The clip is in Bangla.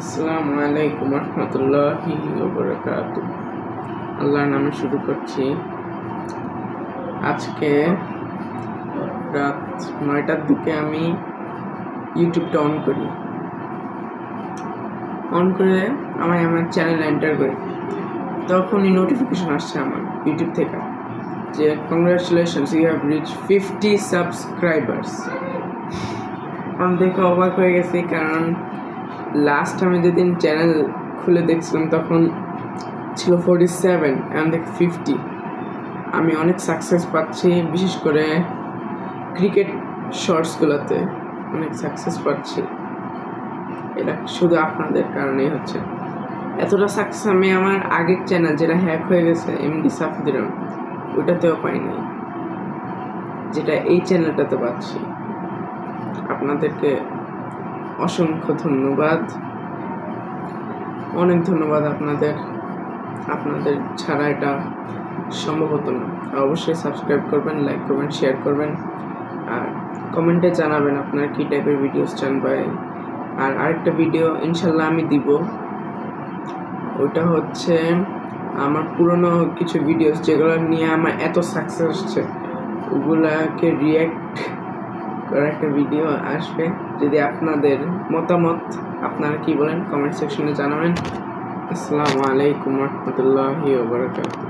আসসালামু আলাইকুম রহমতুল্লাহি ওয়া বারাকাতুহু। আল্লাহর নামে শুরু করছি। আজকে রাত 9টার দিকে আমি ইউটিউবটা অন করে আমার চ্যানেল এন্টার করি। তখনই নোটিফিকেশন আসছে আমার ইউটিউব থেকে যে congratulations, you have reach 50 subscribers. আমি দেখে অবাক হয়ে গেছি, কারণ লাস্ট আমি যেদিন চ্যানেল খুলে দেখছিলাম তখন ছিল 47, এখন দেখ 50। আমি অনেক সাকসেস পাচ্ছি, বিশেষ করে ক্রিকেট শর্টসগুলোতে অনেক সাকসেস পাচ্ছি। এটা শুধু আপনাদের কারণেই হচ্ছে। এতটা সাকসেস আমি আমার আগের চ্যানেল যেটা হ্যাক হয়ে গেছে এমডি সাফিদুর, ওটাতেও পাইনি, যেটা এই চ্যানেলটাতে পাচ্ছি। আপনাদেরকে অসংখ্য ধন্যবাদ, অনেক ধন্যবাদ আপনাদের ছাড়া এটা সম্ভব হতো না। অবশ্যই সাবস্ক্রাইব করবেন, লাইক করবেন, শেয়ার করবেন, আর কমেন্টে জানাবেন আপনারা কী টাইপের ভিডিওস চান ভাই। আর আরেকটা ভিডিও ইনশাল্লাহ আমি দিব, ওইটা হচ্ছে আমার পুরনো কিছু ভিডিওস যেগুলো নিয়ে আমার এত সাকসেস আসছে, ওগুলাকে রিয়্যাক্ট করার একটা ভিডিও আসবে। যদি আপনাদের মতামত, আপনারা কি বলেন কমেন্ট সেকশনে জানাবেন। আসসালামু আলাইকুম রহমতুল্লাহি ওয়া বারাকাতুহু।